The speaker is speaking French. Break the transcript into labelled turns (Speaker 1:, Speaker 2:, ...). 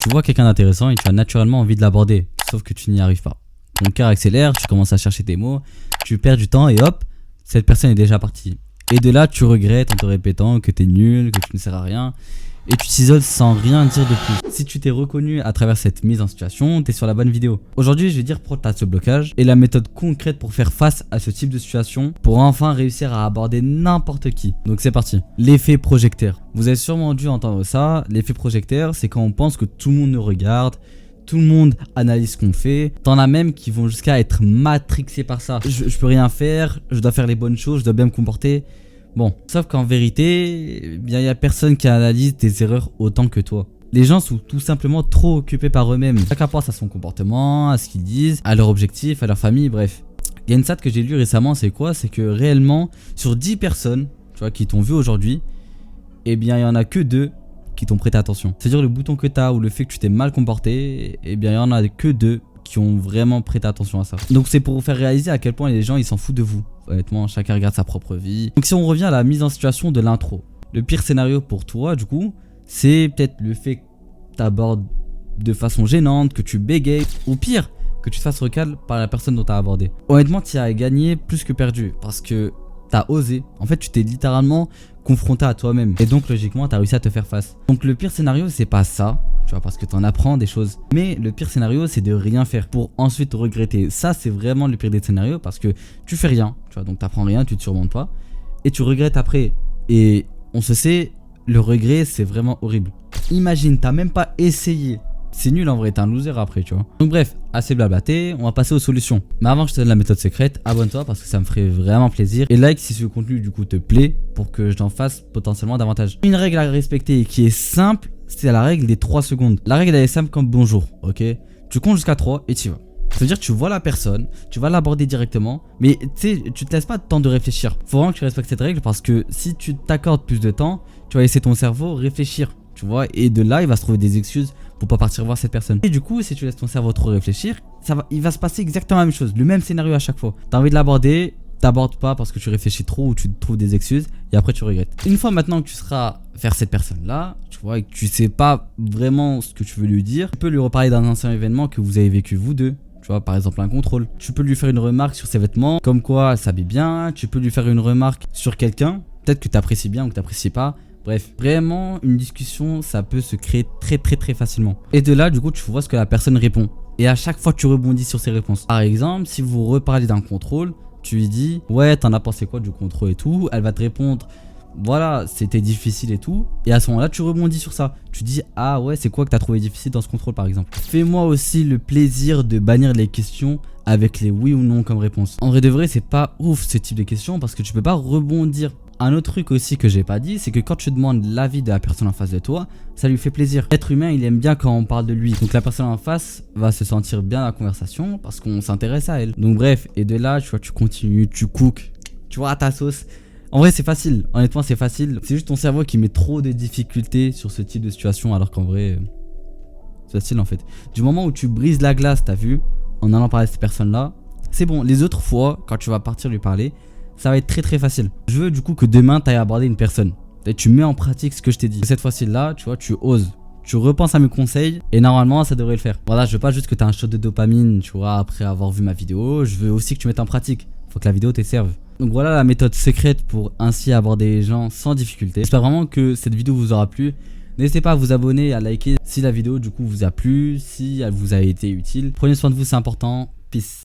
Speaker 1: Tu vois quelqu'un d'intéressant et tu as naturellement envie de l'aborder, sauf que tu n'y arrives pas. Ton cœur accélère, tu commences à chercher tes mots, tu perds du temps et hop, cette personne est déjà partie. Et de là, tu regrettes en te répétant que t'es nul, que tu ne sers à rien. Et tu t'isoles sans rien dire de plus. Si tu t'es reconnu à travers cette mise en situation, t'es sur la bonne vidéo. Aujourd'hui, je vais dire pourquoi t'as ce blocage et la méthode concrète pour faire face à ce type de situation pour enfin réussir à aborder n'importe qui. Donc c'est parti. L'effet projecteur. Vous avez sûrement dû entendre ça. L'effet projecteur, c'est quand on pense que tout le monde nous regarde, tout le monde analyse ce qu'on fait. T'en as même qui vont jusqu'à être matrixés par ça. Je peux rien faire, je dois faire les bonnes choses, je dois bien me comporter. Bon, sauf qu'en vérité, il y a personne qui analyse tes erreurs autant que toi. Les gens sont tout simplement trop occupés par eux-mêmes. Chacun pense à son comportement, à ce qu'ils disent, à leur objectif, à leur famille, bref. Il y a une stat que j'ai lue récemment, c'est quoi? C'est que réellement, sur 10 personnes, tu vois, qui t'ont vu aujourd'hui, eh bien, il y en a que 2 qui t'ont prêté attention. C'est-à-dire le bouton que tu as ou le fait que tu t'es mal comporté, eh bien, il y en a que 2 qui ont vraiment prêté attention à ça. Donc c'est pour vous faire réaliser à quel point les gens ils s'en foutent de vous. Honnêtement, chacun regarde sa propre vie. Donc si on revient à la mise en situation de l'intro, le pire scénario pour toi du coup, c'est peut-être le fait que tu abordes de façon gênante, que tu bégayes, ou pire, que tu te fasses recal par la personne dont tu as abordé. Honnêtement, tu as gagné plus que perdu parce que tu as osé. En fait, tu t'es littéralement confronté à toi-même. Et donc logiquement, tu as réussi à te faire face. Donc le pire scénario, c'est pas ça. Tu vois, parce que t'en apprends des choses. Mais le pire scénario, c'est de rien faire pour ensuite regretter. Ça, c'est vraiment le pire des scénarios parce que tu fais rien. Tu vois, donc t'apprends rien, tu te surmontes pas. Et tu regrettes après. Et on se sait, le regret, c'est vraiment horrible. Imagine, t'as même pas essayé. C'est nul en vrai, t'es un loser après, tu vois. Donc bref, assez blablaté, on va passer aux solutions. Mais avant que je te donne la méthode secrète, abonne-toi parce que ça me ferait vraiment plaisir. Et like si ce contenu du coup te plaît pour que je t'en fasse potentiellement davantage. Une règle à respecter qui est simple, c'est la règle des 3 secondes. La règle elle est simple comme bonjour, ok? Tu comptes jusqu'à 3 et tu y vas. C'est-à-dire tu vois la personne, tu vas l'aborder directement, mais tu sais, tu te laisses pas de temps de réfléchir. Faut vraiment que tu respectes cette règle parce que si tu t'accordes plus de temps, tu vas laisser ton cerveau réfléchir, tu vois, et de là il va se trouver des excuses pour pas partir voir cette personne. Et du coup, si tu laisses ton cerveau trop réfléchir, il va se passer exactement la même chose, le même scénario à chaque fois. T'as envie de l'aborder, t'abordes pas parce que tu réfléchis trop ou tu trouves des excuses et après tu regrettes. Une fois maintenant que tu seras vers cette personne là, tu vois, et que tu sais pas vraiment ce que tu veux lui dire, tu peux lui reparler d'un ancien événement que vous avez vécu vous deux. Tu vois, par exemple un contrôle. Tu peux lui faire une remarque sur ses vêtements, comme quoi elle s'habille bien. Tu peux lui faire une remarque sur quelqu'un, peut-être que tu apprécies bien ou que tu n'apprécies pas. Bref, vraiment une discussion ça peut se créer très facilement. Et de là du coup tu vois ce que la personne répond. Et à chaque fois tu rebondis sur ses réponses. Par exemple, si vous reparlez d'un contrôle, tu lui dis ouais t'en as pensé quoi du contrôle et tout. Elle va te répondre voilà c'était difficile et tout. Et à ce moment là tu rebondis sur ça. Tu dis ah ouais c'est quoi que t'as trouvé difficile dans ce contrôle par exemple. Fais-moi aussi le plaisir de bannir les questions avec les oui ou non comme réponse. En vrai de vrai c'est pas ouf ce type de questions parce que tu peux pas rebondir. Un autre truc aussi que j'ai pas dit, c'est que quand tu demandes l'avis de la personne en face de toi, ça lui fait plaisir. L'être humain, il aime bien quand on parle de lui. Donc la personne en face va se sentir bien dans la conversation parce qu'on s'intéresse à elle. Donc bref, et de là, tu vois, tu continues, tu cookes, tu vois, à ta sauce. En vrai, c'est facile. Honnêtement, c'est facile. C'est juste ton cerveau qui met trop de difficultés sur ce type de situation alors qu'en vrai, c'est facile en fait. Du moment où tu brises la glace, t'as vu, en allant parler à cette personne-là, c'est bon. Les autres fois, quand tu vas partir lui parler, ça va être très facile. Je veux du coup que demain tu ailles aborder une personne et tu mets en pratique ce que je t'ai dit. Cette fois-ci là, tu vois, tu oses. Tu repenses à mes conseils et normalement ça devrait le faire. Voilà, je veux pas juste que tu aies un shot de dopamine, tu vois, après avoir vu ma vidéo. Je veux aussi que tu mettes en pratique. Faut que la vidéo te serve. Donc voilà la méthode secrète pour ainsi aborder les gens sans difficulté. J'espère vraiment que cette vidéo vous aura plu. N'hésitez pas à vous abonner, à liker si la vidéo du coup vous a plu, si elle vous a été utile. Prenez soin de vous, c'est important. Peace.